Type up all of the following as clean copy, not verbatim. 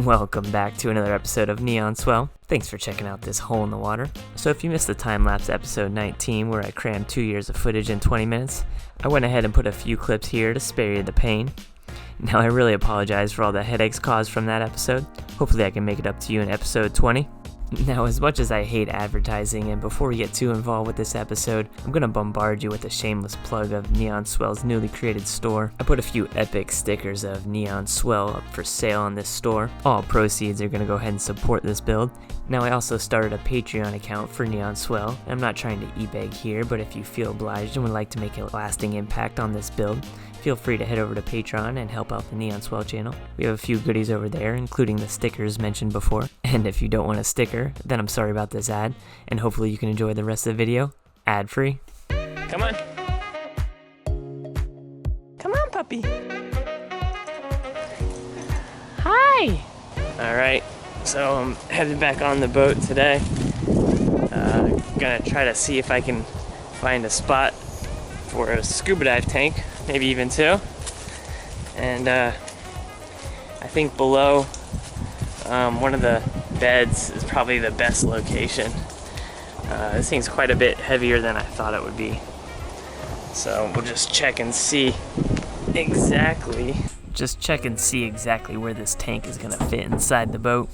Welcome back to another episode of Neon Swell. Thanks for checking out this hole in the water. So if you missed the time-lapse episode 19 where I crammed 2 years of footage in 20 minutes, I went ahead and put a few clips here to spare you the pain. Now I really apologize for all the headaches caused from that episode. Hopefully I can make it up to you in episode 20. Now, as much as I hate advertising, and before we get too involved with this episode, I'm going to bombard you with a shameless plug of Neon Swell's newly created store. I put a few epic stickers of Neon Swell up for sale on this store. All proceeds are going to go ahead and support this build. Now, I also started a Patreon account for Neon Swell. I'm not trying to e-beg here, but if you feel obliged and would like to make a lasting impact on this build, feel free to head over to Patreon and help out the Neon Swell channel. We have a few goodies over there, including the stickers mentioned before. And if you don't want a sticker, then I'm sorry about this ad, and hopefully you can enjoy the rest of the video ad-free. Come on. Come on, puppy. Hi. Alright, so I'm headed back on the boat today. Gonna try to see if I can find a spot for a scuba dive tank, maybe even two. And I think below one of the beds is probably the best location. This thing's quite a bit heavier than I thought it would be. So we'll just check and see exactly where this tank is gonna fit inside the boat.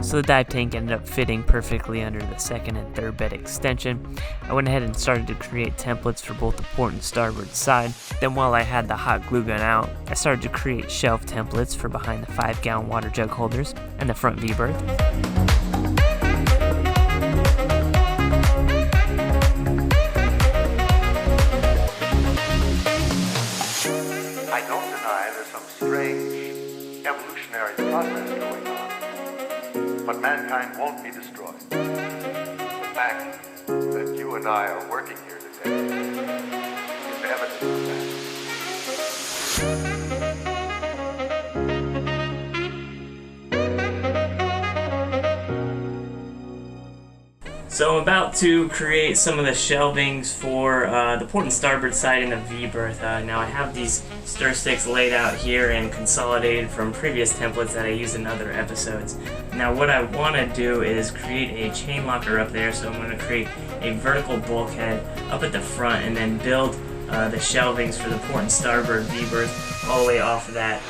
So the dive tank ended up fitting perfectly under the second and third bed extension. I went ahead and started to create templates for both the port and starboard side. Then while I had the hot glue gun out, I started to create shelf templates for behind the 5-gallon water jug holders and the front V-berth. I don't deny there's some strange evolutionary process going on. But mankind won't be destroyed. The fact that you and I are working here today is evidence of that. So I'm about to create some of the shelvings for the port and starboard side in the V-berth. Now I have these stir sticks laid out here and consolidated from previous templates that I used in other episodes. Now what I want to do is create a chain locker up there, so I'm going to create a vertical bulkhead up at the front and then build the shelvings for the port and starboard V-berth all the way off of that.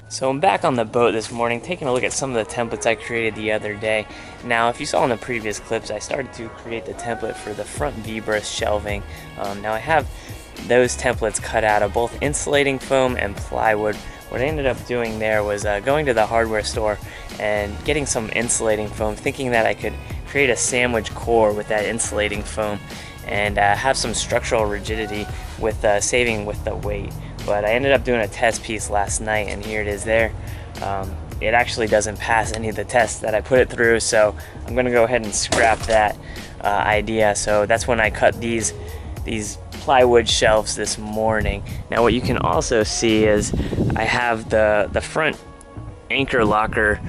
So I'm back on the boat this morning taking a look at some of the templates I created the other day. Now if you saw in the previous clips, I started to create the template for the front V-berth shelving. Now I have those templates cut out of both insulating foam and plywood. What I ended up doing there was going to the hardware store and getting some insulating foam, thinking that I could create a sandwich core with that insulating foam and have some structural rigidity with saving with the weight. But I ended up doing a test piece last night, and here it is there. It actually doesn't pass any of the tests that I put it through, so I'm going to go ahead and scrap that idea. So that's when I cut these plywood shelves this morning. Now what you can also see is I have the front anchor locker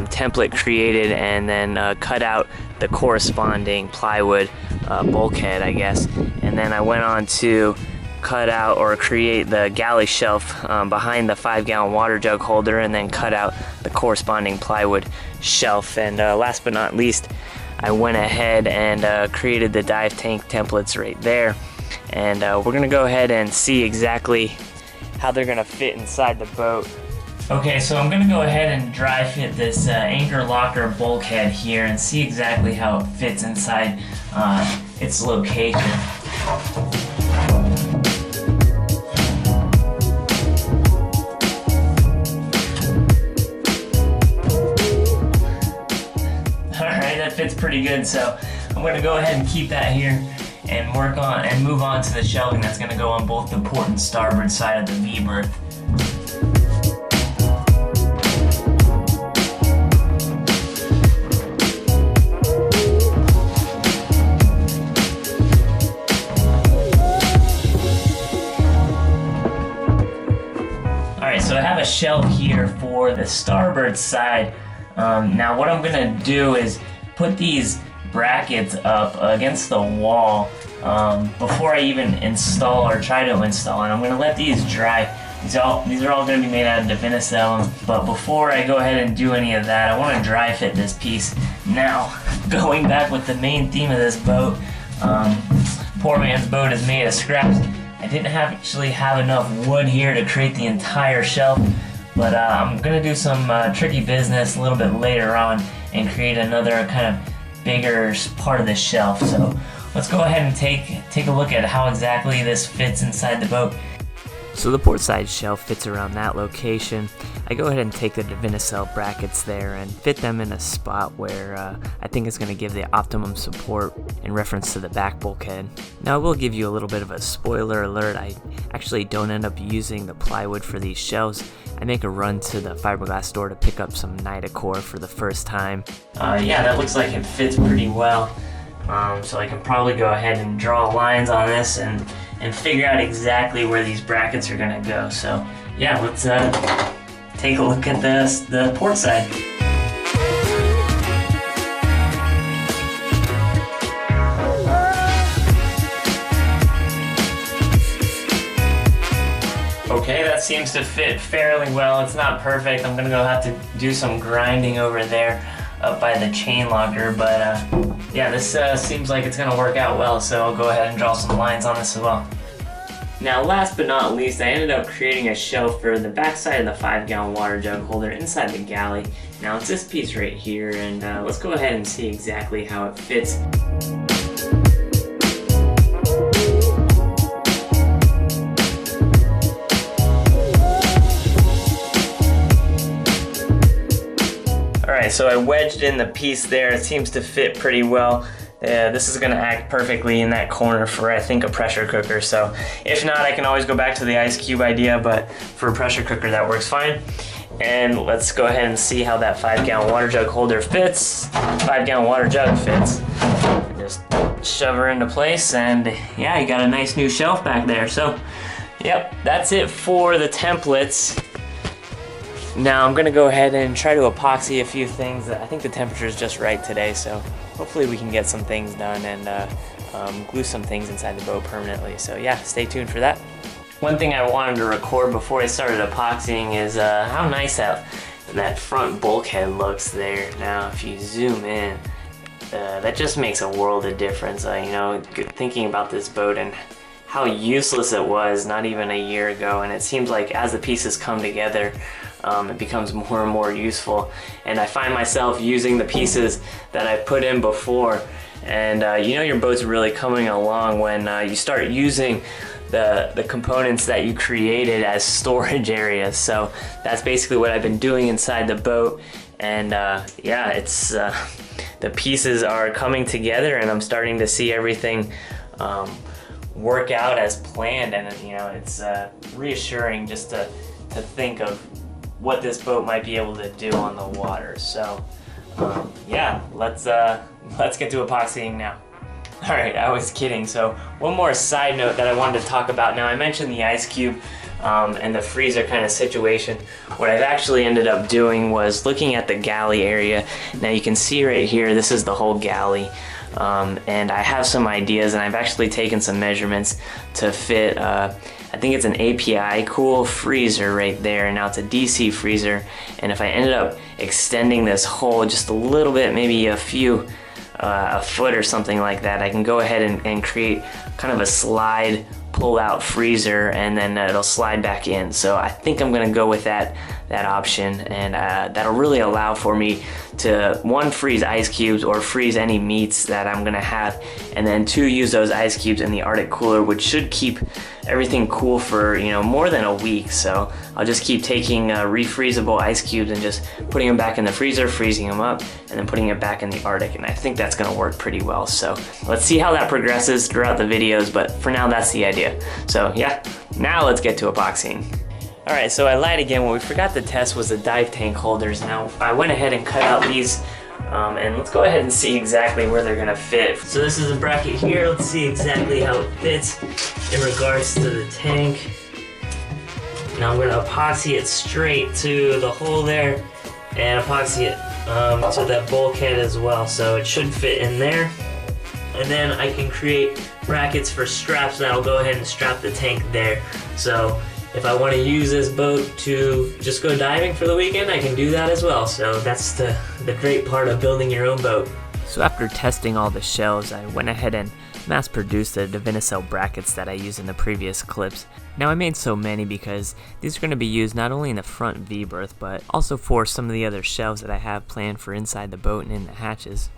template created and then cut out the corresponding plywood bulkhead, I guess. And then I went on to cut out or create the galley shelf behind the 5-gallon water jug holder, and then cut out the corresponding plywood shelf. And last but not least, I went ahead and created the dive tank templates right there. And we're gonna go ahead and see exactly how they're gonna fit inside the boat. Okay, so I'm gonna go ahead and dry fit this anchor locker bulkhead here and see exactly how it fits inside its location. Alright, that fits pretty good, so I'm gonna go ahead and keep that here and work on and move on to the shelving that's gonna go on both the port and starboard side of the V-berth. Alright, so I have a shelf here for the starboard side. Now what I'm gonna do is put these brackets up against the wall before I even install or try to install, and I'm going to let these dry. These are all going to be made out of Divinycell, but before I go ahead and do any of that, I want to dry fit this piece. Now, going back with the main theme of this boat, poor man's boat is made of scraps. I didn't actually have enough wood here to create the entire shelf, but I'm going to do some tricky business a little bit later on and create another kind of bigger part of the shelf. So let's go ahead and take a look at how exactly this fits inside the boat. So the port side shelf fits around that location. I go ahead and take the Divinycell brackets there and fit them in a spot where I think it's going to give the optimum support in reference to the back bulkhead. Now I will give you a little bit of a spoiler alert. I actually don't end up using the plywood for these shelves. I make a run to the fiberglass store to pick up some NIDA-Core for the first time. Yeah, that looks like it fits pretty well. So I can probably go ahead and draw lines on this and figure out exactly where these brackets are gonna go. So yeah, let's take a look at the port side. Okay, that seems to fit fairly well. It's not perfect. I'm gonna have to do some grinding over there up by the chain locker, but yeah, this seems like it's gonna work out well, so I'll go ahead and draw some lines on this as well. Now, last but not least, I ended up creating a shelf for the back side of the 5-gallon water jug holder inside the galley. Now, it's this piece right here, and let's go ahead and see exactly how it fits. Alright, so I wedged in the piece there. It seems to fit pretty well. This is going to act perfectly in that corner for, I think, a pressure cooker. So if not, I can always go back to the ice cube idea, but for a pressure cooker that works fine. And let's go ahead and see how that 5-gallon water jug holder fits. 5-gallon water jug fits. Just shove her into place, and yeah, you got a nice new shelf back there. So yep, that's it for the templates. Now I'm gonna go ahead and try to epoxy a few things. I think the temperature is just right today, so hopefully we can get some things done and glue some things inside the boat permanently. So yeah, stay tuned for that. One thing I wanted to record before I started epoxying is how nice that front bulkhead looks there. Now if you zoom in, that just makes a world of difference. You know, thinking about this boat and how useless it was not even a year ago, and it seems like as the pieces come together, it becomes more and more useful. And I find myself using the pieces that I put in before, and you know your boat's really coming along when you start using the components that you created as storage areas. So that's basically what I've been doing inside the boat, and yeah, it's the pieces are coming together, and I'm starting to see everything work out as planned, and you know, it's reassuring just to think of what this boat might be able to do on the water. So yeah, let's get to epoxying now. All right, I was kidding. So one more side note that I wanted to talk about. Now I mentioned the ice cube and the freezer kind of situation. What I've actually ended up doing was looking at the galley area. Now you can see right here, this is the whole galley. and I have some ideas, and I've actually taken some measurements to fit, I think it's an API cool freezer right there, and now it's a DC freezer, and if I ended up extending this hole just a little bit, maybe a foot or something like that, I can go ahead and create kind of a slide pull-out freezer, and then it'll slide back in. So I think I'm gonna go with that option, and that'll really allow for me to, one, freeze ice cubes or freeze any meats that I'm gonna have, and then two, use those ice cubes in the Arctic cooler, which should keep everything cool for, you know, more than a week. So I'll just keep taking refreezable ice cubes and just putting them back in the freezer, freezing them up, and then putting it back in the Arctic, and I think that's gonna work pretty well. So let's see how that progresses throughout the videos, but for now that's the idea. So yeah, now let's get to epoxying. Alright, so I lied again. What we forgot to test was the dive tank holders. Now, I went ahead and cut out these, and let's go ahead and see exactly where they're gonna fit. So this is a bracket here. Let's see exactly how it fits in regards to the tank. Now I'm gonna epoxy it straight to the hole there, and epoxy it to that bulkhead as well. So it should fit in there. And then I can create brackets for straps that'll go ahead and strap the tank there. So if I want to use this boat to just go diving for the weekend, I can do that as well. So that's the great part of building your own boat. So after testing all the shelves, I went ahead and mass produced the Divinycell brackets that I used in the previous clips. Now I made so many because these are going to be used not only in the front V-berth, but also for some of the other shelves that I have planned for inside the boat and in the hatches.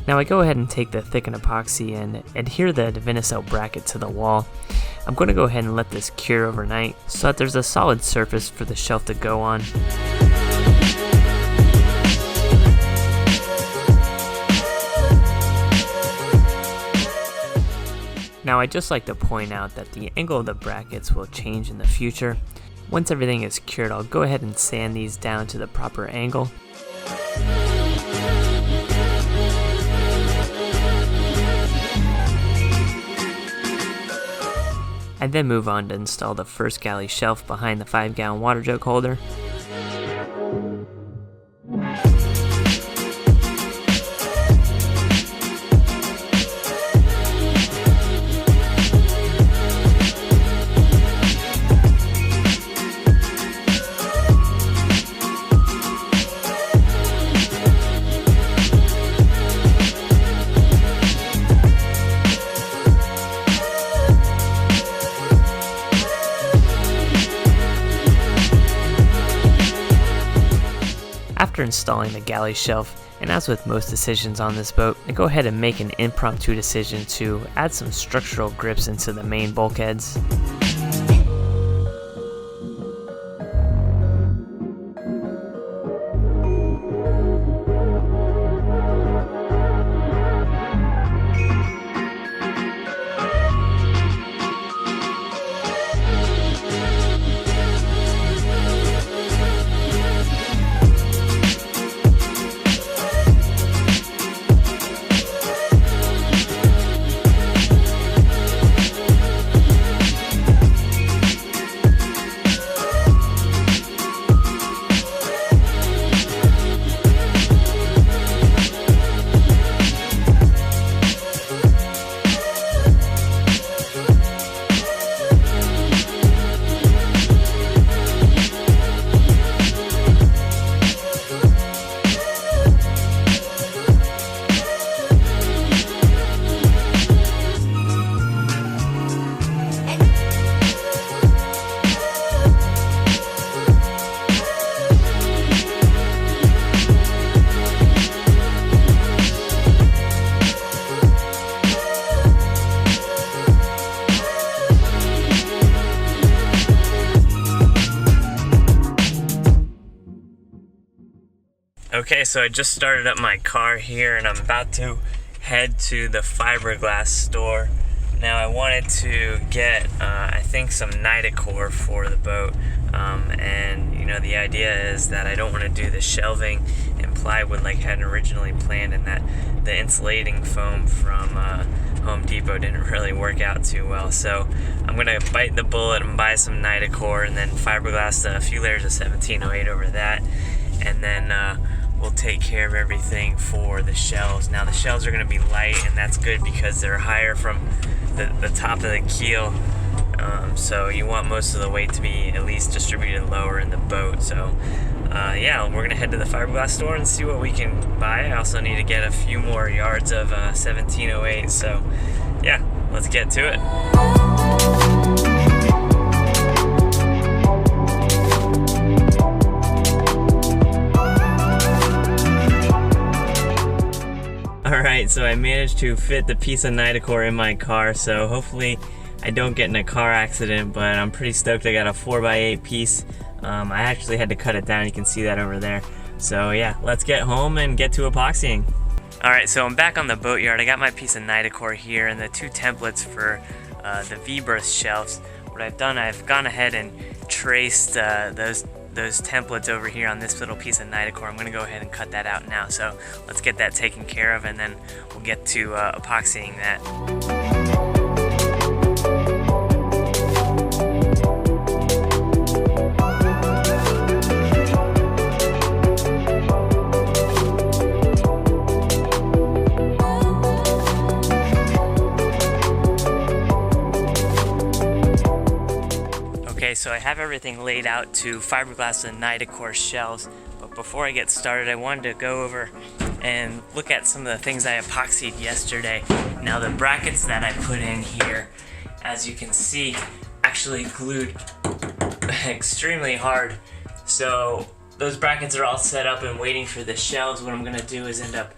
Now I go ahead and take the thickened epoxy and adhere the Divinycell bracket to the wall. I'm going to go ahead and let this cure overnight so that there's a solid surface for the shelf to go on. Now I'd just like to point out that the angle of the brackets will change in the future. Once everything is cured, I'll go ahead and sand these down to the proper angle. I then move on to install the first galley shelf behind the 5-gallon water jug holder. After installing the galley shelf, and as with most decisions on this boat, I go ahead and make an impromptu decision to add some structural grips into the main bulkheads. Okay, so I just started up my car here and I'm about to head to the fiberglass store. Now I wanted to get, I think, some NIDA-Core for the boat. And you know, the idea is that I don't want to do the shelving and plywood like I had originally planned, and that the insulating foam from Home Depot didn't really work out too well. So I'm going to bite the bullet and buy some NIDA-Core and then fiberglass a few layers of 1708 over that. And then we'll take care of everything for the shelves. Now the shelves are going to be light, and that's good because they're higher from the top of the keel. So you want most of the weight to be at least distributed lower in the boat. So yeah, we're going to head to the fiberglass store and see what we can buy. I also need to get a few more yards of 1708. So yeah, let's get to it. Alright, so I managed to fit the piece of NIDA-Core in my car, so hopefully I don't get in a car accident, but I'm pretty stoked I got a 4x8 piece. I actually had to cut it down, you can see that over there. So yeah, let's get home and get to epoxying. Alright, so I'm back on the boat yard. I got my piece of NIDA-Core here and the two templates for the V-berth shelves. What I've done, I've gone ahead and traced those templates over here on this little piece of NIDA-Core. I'm going to go ahead and cut that out now. So let's get that taken care of and then we'll get to epoxying that. Okay, so I have everything laid out to fiberglass and NIDA-Core shelves, but before I get started I wanted to go over and look at some of the things I epoxied yesterday. Now the brackets that I put in here, as you can see, actually glued extremely hard. So those brackets are all set up and waiting for the shelves. What I'm going to do is end up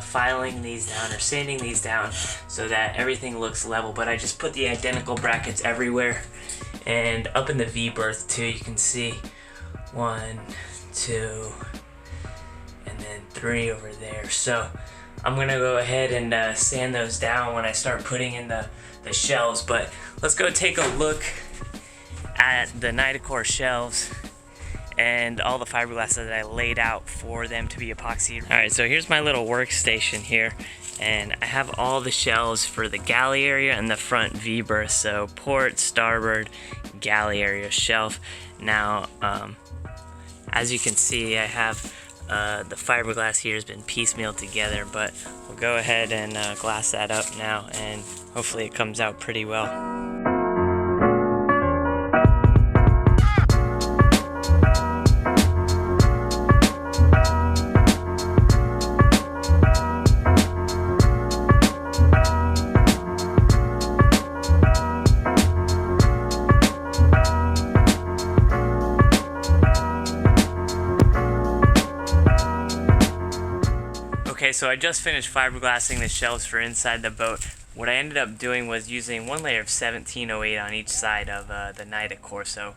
filing these down or sanding these down so that everything looks level, but I just put the identical brackets everywhere. And up in the V-berth too, you can see 1, 2, and then 3 over there. So I'm gonna go ahead and sand those down when I start putting in the shelves. But let's go take a look at the NIDA-Core shelves and all the fiberglass that I laid out for them to be epoxied. Alright, so here's my little workstation here, and I have all the shelves for the galley area and the front V-berth, so port, starboard, galley area shelf. Now, as you can see, I have the fiberglass here has been piecemealed together, but we'll go ahead and glass that up now, and hopefully it comes out pretty well. Okay, so I just finished fiberglassing the shelves for inside the boat. What I ended up doing was using one layer of 1708 on each side of the NIDA-Core. So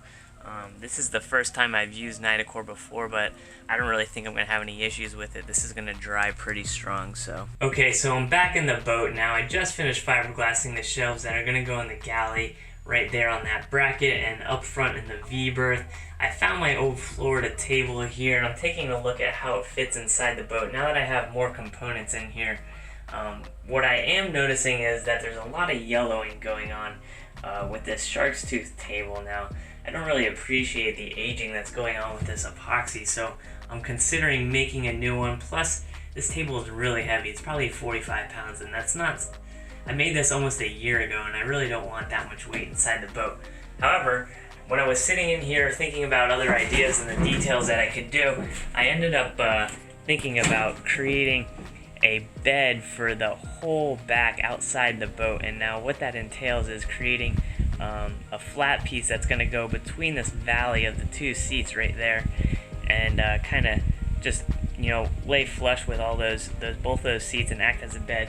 this is the first time I've used NIDA-Core before, but I don't really think I'm going to have any issues with it. This is going to dry pretty strong. So okay, so I'm back in the boat now. I just finished fiberglassing the shelves that are going to go in the galley right there on that bracket, and up front in the V-berth. I found my old Florida table here, and I'm taking a look at how it fits inside the boat. Now that I have more components in here, what I am noticing is that there's a lot of yellowing going on with this shark's tooth table. Now, I don't really appreciate the aging that's going on with this epoxy, so I'm considering making a new one. Plus, this table is really heavy. It's probably 45 pounds, and that's not... I made this almost a year ago, and I really don't want that much weight inside the boat. However, when I was sitting in here thinking about other ideas and the details that I could do, I ended up thinking about creating a bed for the whole back outside the boat. And now what that entails is creating a flat piece that's going to go between this valley of the two seats right there, and kind of just, you know, lay flush with all both those seats and act as a bed.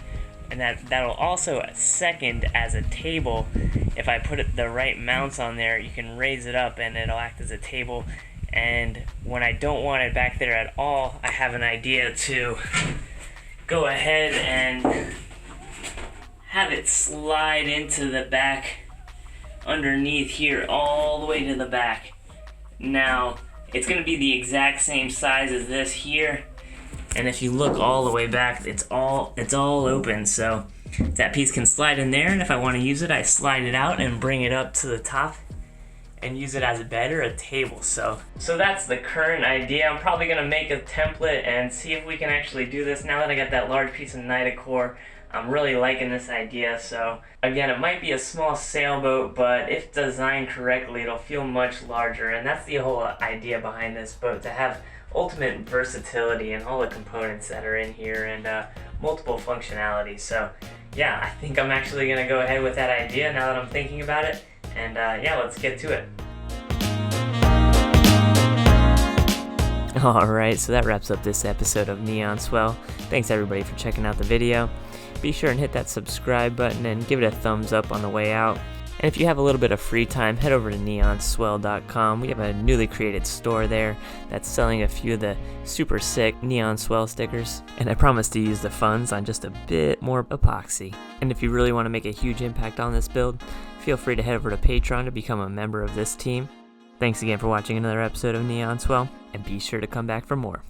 And that'll also second as a table. If I put the right mounts on there, you can raise it up and it'll act as a table. And when I don't want it back there at all, I have an idea to go ahead and have it slide into the back underneath here all the way to the back. Now, it's going to be the exact same size as this here, and if you look all the way back, it's all open, so that piece can slide in there, and if I want to use it, I slide it out and bring it up to the top and use it as a bed or a table. So that's the current idea. I'm probably going to make a template and see if we can actually do this. Now that I got that large piece of NIDA-Core, I'm really liking this idea. So again, it might be a small sailboat, but if designed correctly, it'll feel much larger. And that's the whole idea behind this boat, to have ultimate versatility in all the components that are in here and multiple functionalities. So yeah, I think I'm actually gonna go ahead with that idea now that I'm thinking about it. And yeah, let's get to it. Alright, so that wraps up this episode of Neon Swell. Thanks everybody for checking out the video. Be sure and hit that subscribe button and give it a thumbs up on the way out. And if you have a little bit of free time, head over to neonswell.com. We have a newly created store there that's selling a few of the super sick Neon Swell stickers. And I promise to use the funds on just a bit more epoxy. And if you really want to make a huge impact on this build, feel free to head over to Patreon to become a member of this team. Thanks again for watching another episode of Neon Swell, and be sure to come back for more.